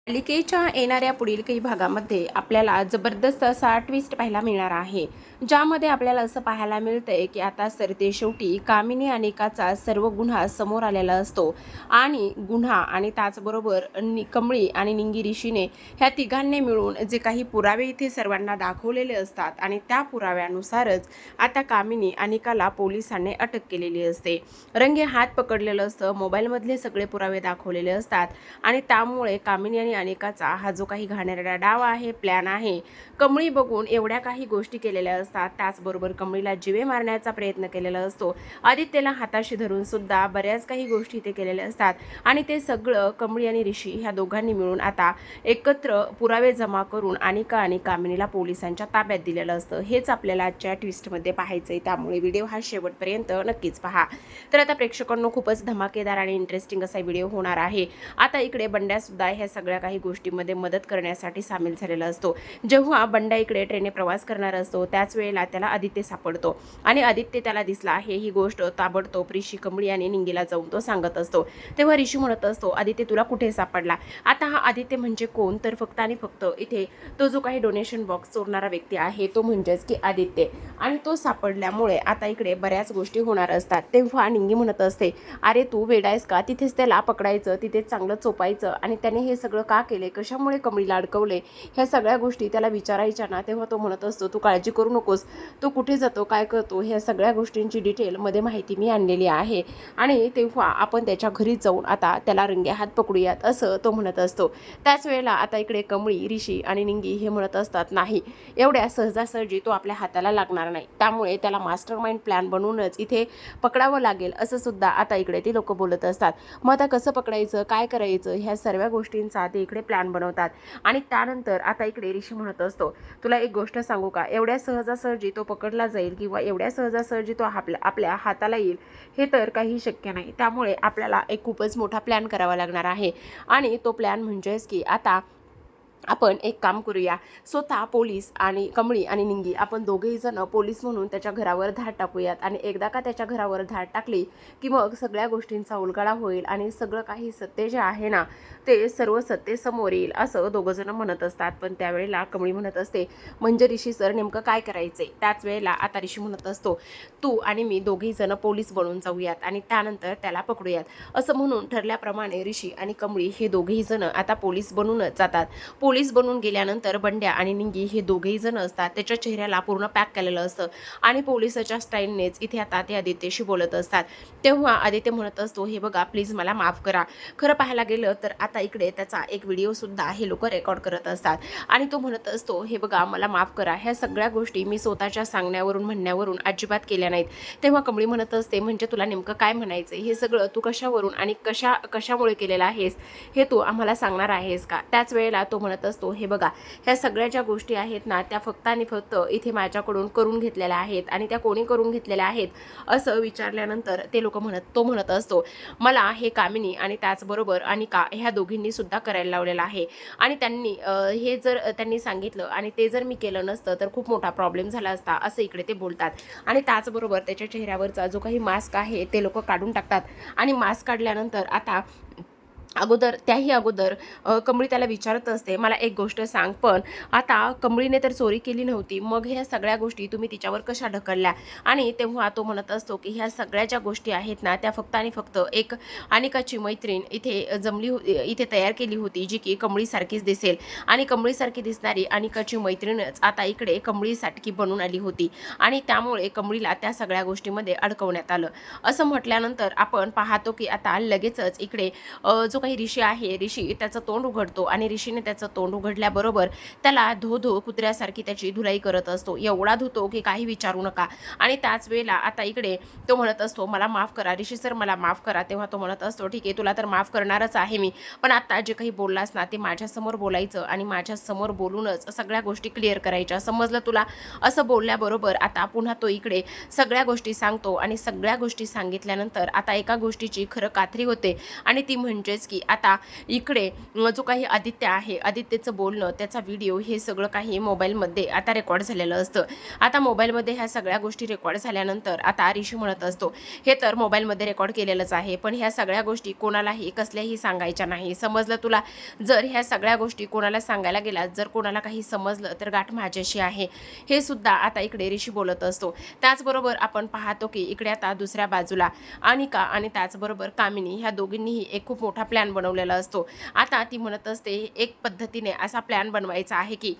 मालिकेच्या येणाऱ्या पुढील काही भागामध्ये आपल्याला जबरदस्त असा ट्विस्ट पाहायला मिळणार आहे, ज्यामध्ये आपल्याला असं पाहायला मिळतंय की आता सरतेशेवटी कामिनी आणि एकाचा सर्व गुन्हा समोर आलेला असतो आणि गुन्हा आणि त्याचबरोबर कमळी आणि निंगी ऋषीने ह्या तिघांनी मिळून जे काही पुरावे इथे सर्वांना दाखवलेले असतात आणि त्या पुराव्यानुसारच आता कामिनी आणि एकाला पोलिसांनी अटक केलेली असते. रंगे हात पकडलेलं असतं, मोबाईलमधले सगळे पुरावे दाखवलेले असतात आणि त्यामुळे कामिनी आणि अनिकाचा हा जो काही घाणेरडा डाव आहे, प्लॅन आहे, कमळी बघून एवढ्या काही गोष्टी केलेल्या असतात. त्याचबरोबर कमळीला जीवे मारण्याचा प्रयत्न केलेला असतो. आदित्यला हाताशी धरून सुद्धा बऱ्याच काही गोष्टी ते केलेल्या असतात आणि ते सगळं कमळी आणि ऋषी ह्या दोघांनी मिळून आता एकत्र पुरावे जमा करून अनिका आणि कामिनीला पोलिसांच्या ताब्यात दिलेलं असतं. हेच आपल्याला आजच्या ट्विस्टमध्ये पाहायचंय, त्यामुळे व्हिडिओ हा शेवटपर्यंत नक्कीच पहा. तर आता प्रेक्षकांनो खूपच धमाकेदार आणि इंटरेस्टिंग असा व्हिडिओ होणार आहे. आता इकडे बंड्या सुद्धा ह्या सगळ्या काही गोष्टींमध्ये मदत करण्यासाठी सामील झालेला असतो. जेव्हा बंड्या इकडे ट्रेनने प्रवास करणार असतो त्याच वेळेला त्याला आदित्य सापडतो आणि आदित्य त्याला दिसला आहे ही गोष्ट ताबडतोब ऋषी, कमळी आणि निंगीला जाऊन तो सांगत असतो. तेव्हा ऋषी म्हणत असतो, आदित्य तुला कुठे सापडला? आता हा आदित्य म्हणजे कोण? तर फक्त आणि फक्त इथे तो जो काही डोनेशन बॉक्स चोरणारा व्यक्ती आहे तो म्हणजेच की आदित्य, आणि तो सापडल्यामुळे आता इकडे बऱ्याच गोष्टी होणार असतात. तेव्हा निंगी म्हणत असते, अरे तू वेडा आहेस का? तिथेच त्याला पकडायचं, तिथेच चांगलं चोपायचं आणि त्याने हे सगळं का केले, कशामुळे कमळीला अडकवले, ह्या सगळ्या गोष्टी त्याला विचारायच्या ना. तेव्हा तो म्हणत असतो, तू काळजी करू नकोस, तो कुठे जातो, काय करतो, ह्या सगळ्या गोष्टींची डिटेलमध्ये माहिती मी आणलेली आहे आणि तेव्हा आपण त्याच्या घरी जाऊन आता त्याला रंग्या हात पकडूयात, असं तो म्हणत असतो. त्याच वेळेला आता इकडे कमळी, ऋषी आणि निंगी हे म्हणत असतात, नाही, एवढ्या सहजासहजी तो आपल्या हाताला लागणार नाही, त्यामुळे त्याला मास्टर माइंड प्लॅन बनवूनच इथे पकडावं लागेल, असं सुद्धा आता इकडे ते लोक बोलत असतात. मग आता कसं पकडायचं, काय करायचं, ह्या सर्व गोष्टींचा ते इकडे प्लॅन बनवतात. आणि त्यानंतर आता इकडे ऋषी म्हणत असतो, तुला एक गोष्ट सांगू का, एवढ्या सहजासहजी तो पकडला जाईल किंवा एवढ्या सहजासहजी तो आपल्या हाताला येईल हे तर काही शक्य नाही, त्यामुळे आपल्याला एक खूपच मोठा प्लॅन करावा लागणार आहे. आणि तो प्लॅन म्हणजेच की आता आपण एक काम करूया, स्वतः पोलीस आणि कमळी आणि निंगी आपण दोघेही जण पोलीस म्हणून त्याच्या घरावर धाड टाकूयात आणि एकदा का त्याच्या घरावर धाड टाकली की मग सगळ्या गोष्टींचा उलगडा होईल आणि सगळं काही सत्य जे आहे ना ते सर्व सत्य समोर येईल, असं दोघं जण म्हणत असतात. पण त्यावेळेला कमळी म्हणत असते, म्हणजे ऋषी सर नेमकं काय करायचंय? त्याच वेळेला आता ऋषी म्हणत असतो, तू आणि मी दोघेही जण पोलीस बनून जाऊयात आणि त्यानंतर त्याला पकडूयात. असं म्हणून ठरल्याप्रमाणे ऋषी आणि कमळी हे दोघेही जण आता पोलीस बनूनच जातात. पोलीस बनून गेल्यानंतर बंड्या आणि निंगी हे दोघेही जण असतात, त्याच्या चेहऱ्याला पूर्ण पॅक केलेलं असतं आणि पोलिसाच्या स्टाईलनेच इथे आता ते आदित्यशी बोलत असतात. तेव्हा आदित्य म्हणत असतो, हे बघा प्लीज मला माफ करा. खरं पाहायला गेलं तर आता इकडे त्याचा एक व्हिडिओ सुद्धा हे लोक रेकॉर्ड करत असतात आणि तो म्हणत असतो, हे बघा मला माफ करा, ह्या सगळ्या गोष्टी मी स्वतःच्या सांगण्यावरून म्हणण्यावरून अजिबात केल्या नाहीत. तेव्हा कमळी म्हणत असते, म्हणजे तुला नेमकं काय म्हणायचं, हे सगळं तू कशावरून आणि कशामुळे केलेलं आहेस हे तू आम्हाला सांगणार आहेस का? त्याच वेळेला तो म्हणत असतो, हे बघा ह्या सगळ्या ज्या गोष्टी आहेत ना त्या फक्त आणि फक्त इथे माझ्याकडून करून घेतलेल्या आहेत आणि त्या कोणी करून घेतलेल्या आहेत असं विचारल्यानंतर तो म्हणत असतो, मला हे कामिनी आणि त्याचबरोबर अनिका ह्या दोघींनी सुद्धा करायला लावलेलं आहे आणि त्यांनी हे जर त्यांनी सांगितलं आणि ते जर मी केलं नसतं तर खूप मोठा प्रॉब्लेम झाला असता, असं इकडे ते बोलतात. आणि त्याचबरोबर त्याच्या चेहऱ्यावरचा जो काही मास्क आहे ते लोक काढून टाकतात आणि मास्क काढल्यानंतर आता त्याही अगोदर कमळी त्याला विचारत असते, मला एक गोष्ट सांग, पण आता कमळीने तर चोरी केली नव्हती, मग ह्या सगळ्या गोष्टी तुम्ही तिच्यावर कशा ढकलल्या? आणि तेव्हा तो म्हणत असतो की ह्या सगळ्या ज्या गोष्टी आहेत ना त्या फक्त आणि फक्त एक अनिकाची मैत्रीण इथे तयार केली होती, जी की कमळीसारखीच दिसेल आणि कमळीसारखी दिसणारी अनिकाची मैत्रीणच आता इकडे कमळीसारखी बनून आली होती आणि त्यामुळे कमळीला त्या सगळ्या गोष्टीमध्ये अडकवण्यात आलं. असं म्हटल्यानंतर आपण पाहतो की आता लगेचच इकडे जो काही ऋषी आहे, ऋषी त्याचं तोंड उघडतो आणि ऋषीने त्याचं तोंड उघडल्याबरोबर त्याला धो कुत्र्यासारखी त्याची धुलाई करत असतो, एवढा धुतो की काही विचारू नका. आणि त्याच वेळेला आता इकडे तो म्हणत असतो, मला माफ करा ऋषी सर, मला माफ करा. तेव्हा तो म्हणत असतो, ठीक आहे तुला तर माफ करणारच आहे मी, पण आता जे काही बोललास ना ते माझ्यासमोर बोलायचं आणि माझ्यासमोर बोलूनच सगळ्या गोष्टी क्लिअर करायच्या, समजलं तुला? असं बोलल्याबरोबर आता पुन्हा तो इकडे सगळ्या गोष्टी सांगतो आणि सगळ्या गोष्टी सांगितल्यानंतर आता एका गोष्टीची खरं खात्री होते आणि ती म्हणजेच आहेच की आता इकडे जो काही आदित्य आहे, आदित्यचं बोलणं, त्याचा व्हिडिओ हे सगळं काही मोबाईलमध्ये आता रेकॉर्ड झालेलं असतं. आता मोबाईलमध्ये ह्या सगळ्या गोष्टी रेकॉर्ड झाल्यानंतर आता ऋषी म्हणत असतो, हे तर मोबाईलमध्ये रेकॉर्ड केलेलंच आहे, पण ह्या सगळ्या गोष्टी कोणालाही कसल्याही सांगायच्या नाही. समजलं तुला? जर ह्या सगळ्या गोष्टी कोणाला सांगायला गेलात, जर कोणाला काही समजलं तर गाठ माझ्याशी आहे. हे सुद्धा आता इकडे ऋषी बोलत असतो. त्याचबरोबर आपण पाहतो की इकडे आता दुसऱ्या बाजूला अनिका आणि त्याचबरोबर कामिनी ह्या दोघींनीही एक खूप मोठा प्लॅन बनवलेला असतो. आता ती म्हणत असते, एक पद्धतीने असा प्लॅन बनवायचा आहे की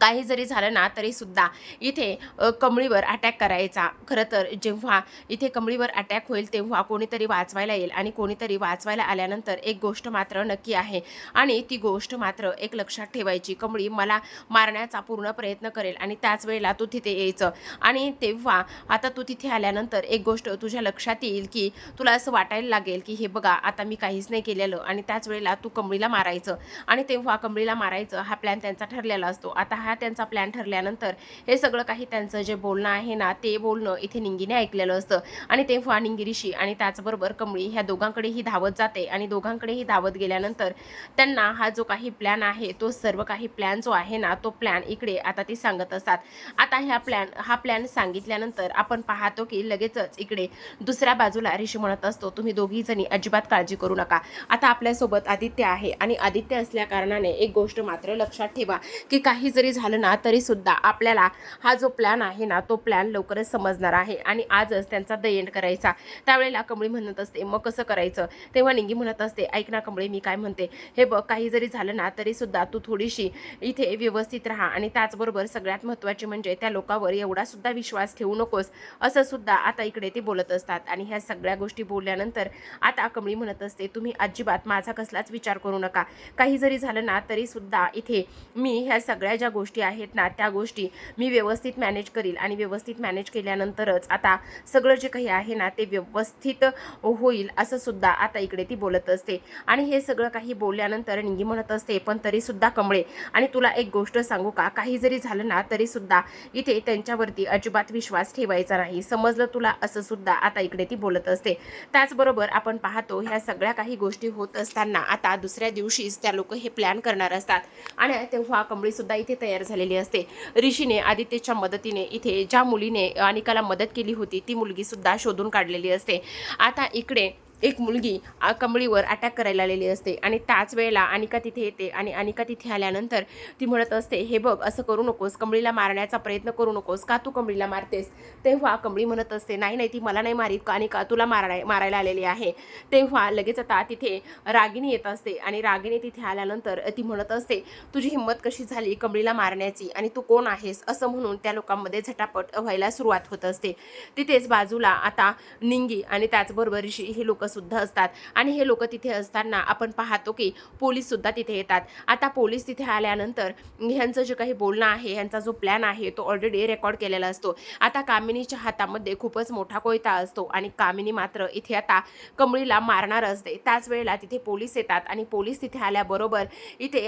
काही जरी झालं ना तरी सुद्धा इथे कमळीवर अटॅक करायचा. खरं तर जेव्हा इथे कमळीवर अटॅक होईल तेव्हा कोणीतरी वाचवायला येईल आणि कोणीतरी वाचवायला आल्यानंतर एक गोष्ट मात्र नक्की आहे आणि ती गोष्ट मात्र एक लक्षात ठेवायची, कमळी मला मारण्याचा पूर्ण प्रयत्न करेल आणि त्याच वेळेला तू तिथे यायचं. आणि तेव्हा आता तू तिथे आल्यानंतर एक गोष्ट तुझ्या लक्षात येईल की तुला असं वाटायला लागेल की हे बघा आता मी काहीच नाही केलेलं, आणि त्याच वेळेला तू कमळीला मारायचं आणि तेव्हा कमळीला मारायचं हा प्लॅन त्यांचा ठरलेला असतो. आता हा त्यांचा प्लॅन ठरल्यानंतर हे सगळं काही त्यांचं जे बोलणं आहे ना ते बोलणं इथे निंगीने ऐकलेलं असतं आणि तेव्हा निंगी ऋषी आणि त्याचबरोबर कमळी ह्या दोघांकडेही धावत जाते आणि दोघांकडेही धावत गेल्यानंतर त्यांना हा जो काही प्लॅन आहे तो सर्व काही प्लॅन जो आहे ना तो प्लॅन इकडे आता ती सांगत असतात. आता हा प्लॅन सांगितल्यानंतर आपण पाहतो की लगेचच इकडे दुसऱ्या बाजूला ऋषी म्हणत असतो, तुम्ही दोघी जणी अजिबात काळजी करू नका. आता आपल्यासोबत आदित्य आहे आणि आदित्य असल्या कारणाने एक गोष्ट मात्र लक्षात ठेवा की काही जरी झालं ना तरी सुद्धा आपल्याला हा जो प्लॅन आहे ना तो प्लॅन लवकरच समजणार आहे आणि आजच त्यांचा द एंड करायचा. त्यावेळेला कमळी म्हणत असते, मग कसं करायचं? तेव्हा निंगी म्हणत असते, ऐक ना कमळी, मी काय म्हणते, हे बघ काही जरी झालं ना तरी सुद्धा तू थोडीशी इथे व्यवस्थित राहा आणि त्याचबरोबर सगळ्यात महत्त्वाचे म्हणजे त्या लोकांवर एवढा सुद्धा विश्वास ठेवू नकोस, असं सुद्धा आता इकडे ते बोलत असतात. आणि ह्या सगळ्या गोष्टी बोलल्यानंतर आता कमळी म्हणत असते, तुम्ही अजिबात माझा कसलाच विचार करू नका. काही जरी झालं ना तरी सुद्धा इथे मी ह्या सगळ्या ज्या गोष्टी आहेत ना त्या गोष्टी मी व्यवस्थित मॅनेज करील आणि व्यवस्थित मॅनेज केल्यानंतरच आता सगळं जे काही आहे ना ते व्यवस्थित होईल, असं सुद्धा आता इकडे ती बोलत असते. आणि हे सगळं काही बोलल्यानंतर निंगी म्हणत असते, पण तरी सुद्धा कमळे, आणि तुला एक गोष्ट सांगू का, काही जरी झालं ना तरी सुद्धा इथे त्यांच्यावरती अजिबात विश्वास ठेवायचा नाही, समजलं तुला? असं सुद्धा आता इकडे ती बोलत असते. त्याचबरोबर आपण पाहतो ह्या सगळ्या काही गोष्टी होत असताना आता दुसऱ्या दिवशीच त्या लोक हे प्लॅन करणार असतात आणि तेव्हा कमळी सुद्धा इथे तयार झालेली असते. ऋषीने आदित्यच्या मदतीने इथे ज्या मुलीने अनिकाला मदत केली होती ती मुलगी सुद्धा शोधून काढलेली असते. आता इकडे एक मुलगी कमळीवर अटॅक करायला आलेली असते आणि त्याच वेळेला अनिका तिथे येते आणि अनिका तिथे आल्यानंतर ती म्हणत असते, हे बघ असं करू नकोस, कमळीला मारण्याचा प्रयत्न करू नकोस, का तू कमळीला मारतेस? तेव्हा कमळी म्हणत असते, नाही नाही, ती मला नाही मारीत, अनिका तुला मारायला आलेली आहे. तेव्हा लगेच आता तिथे रागिनी येत असते आणि रागिनी तिथे आल्यानंतर ती म्हणत असते, तुझी हिंमत कशी झाली कमळीला मारण्याची आणि तू कोण आहेस? असं म्हणून त्या लोकांमध्ये झटापट व्हायला सुरुवात होत असते. तिथेच बाजूला आता निंगी आणि त्याचबरोबर ऋषी हे लोक सुद्धा असतात आणि हे लोक तिथे असताना आपण पाहतो की पोलीस सुद्धा तिथे येतात. आता पोलीस तिथे आल्यानंतर ह्यांचं जे काही बोलणं आहे, ह्यांचा जो प्लॅन आहे तो ऑलरेडी रेकॉर्ड केलेला असतो. आता कामिनीच्या हातामध्ये खूपच मोठा कोयता असतो आणि कामिनी मात्र इथे आता कमळीला मारणार असते. त्याच वेळेला तिथे पोलीस येतात आणि पोलीस तिथे आल्याबरोबर इथे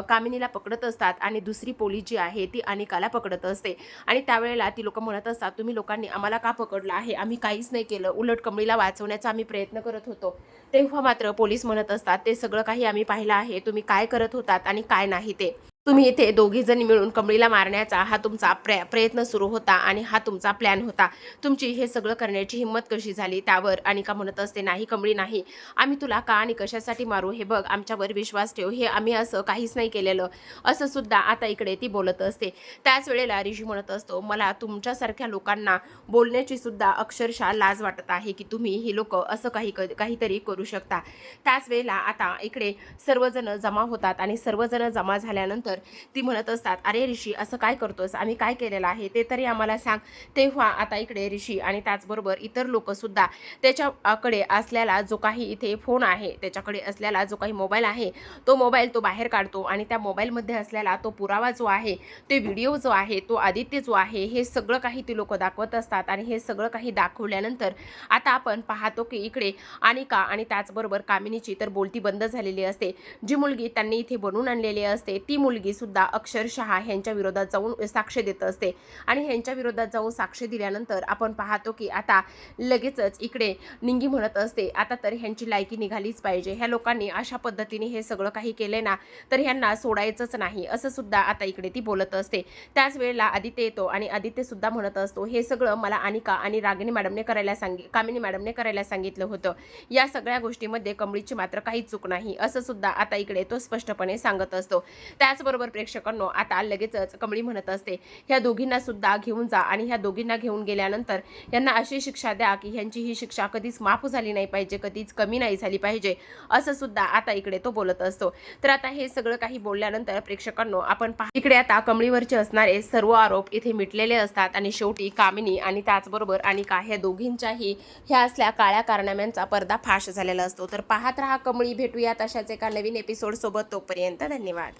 कामिनीला पकडत असतात आणि दुसरी पोलीस जी आहे ती अनिकाला पकडत असते. आणि त्यावेळेला ती लोक म्हणत असतात, तुम्ही लोकांनी आम्हाला का पकडलं आहे? आम्ही काहीच नाही केलं, उलट कमळीला वाचवण्याचा आम्ही प्रयत्न करत होतो. तेव्हा मात्र पोलीस म्हणत असतात, ते सगळं काही आम्ही पाहिलं आहे, तुम्ही काय करत होतात आणि काय नाही ते. तुम्ही इथे दोघी जणी मिळून कमळीला मारण्याचा हा तुमचा प्रयत्न सुरू होता आणि हा तुमचा प्लॅन होता. तुमची हे सगळं करण्याची हिंमत कशी झाली? त्यावर अनिका म्हणत असते, नाही कमळी नाही, आम्ही तुला का आणि कशासाठी मारू? हे बघ, आमच्यावर विश्वास ठेव, हे आम्ही असं काहीच नाही केलेलं, असं सुद्धा आता इकडे ती बोलत असते. त्याच वेळेला ऋषी म्हणत असतो, मला तुमच्यासारख्या लोकांना बोलण्याची सुद्धा अक्षरशः लाज वाटत आहे की तुम्ही ही लोक असं काहीतरी करू शकता. त्याच वेळेला आता इकडे सर्वजण जमा होतात आणि सर्वजण जमा झाल्यानंतर ती म्हणत असतात, अरे ऋषी असं काय करतोस? आम्ही काय केलेलं आहे ते तरी आम्हाला सांग. तेव्हा आता इकडे ऋषी आणि त्याचबरोबर इतर लोक सुद्धा त्याच्याकडे असलेला जो काही इथे फोन आहे, त्याच्याकडे असलेला जो काही मोबाईल आहे तो मोबाईल तो बाहेर काढतो आणि त्या मोबाईलमध्ये असलेला तो पुरावा जो आहे, ते व्हिडिओ जो आहे, तो आदित्य जो आहे, हे सगळं काही ती लोक दाखवत असतात. आणि हे सगळं काही दाखवल्यानंतर आता आपण पाहतो की इकडे अनिका आणि त्याचबरोबर कामिनीची तर बोलती बंद झालेली असते. जी मुलगी त्यांनी इथे बनवून आणलेली असते ती मुलगी मुलगी सुद्धा अक्षरशः ह्यांच्या विरोधात जाऊन साक्ष देत असते आणि ह्यांच्या विरोधात जाऊन साक्ष दिल्यानंतर आपण पाहतो की आता लगेचच इकडे निंगी म्हणत असते, आता तर ह्यांची लायकी निघालीच पाहिजे, ह्या लोकांनी अशा पद्धतीने हे सगळं काही केले ना तर ह्यांना सोडायचंच नाही, असं सुद्धा आता इकडे ती बोलत असते. त्याच वेळेला आदित्य येतो आणि आदित्य सुद्धा म्हणत असतो, हे सगळं मला अनिका आणि कामिनी मॅडमने करायला सांगितलं होतं. या सगळ्या गोष्टीमध्ये कमळीची मात्र काहीच चूक नाही, असं सुद्धा आता इकडे तो स्पष्टपणे सांगत असतो. त्याचबरोबर प्रेक्षकांनो आता लगेचच कमळी म्हणत असते, ह्या दोघींना सुद्धा घेऊन जा आणि ह्या दोघींना घेऊन गेल्यानंतर यांना अशी शिक्षा द्या की ह्यांची ही शिक्षा कधीच माफ झाली नाही पाहिजे, कधीच कमी नाही झाली पाहिजे, असं सुद्धा आता इकडे तो बोलत असतो. तर आता हे सगळं काही बोलल्यानंतर प्रेक्षकांनो आपण इकडे आता कमळीवरचे असणारे सर्व आरोप इथे मिटलेले असतात आणि शेवटी कामिनी आणि त्याचबरोबर अनिका ह्या दोघींच्याही ह्या असल्या काळ्या कारनाम्यांचा पर्दाफाश झालेला असतो. तर पाहत रहा कमळी. भेटूयात अशाच एका नवीन एपिसोड सोबत. तोपर्यंत धन्यवाद.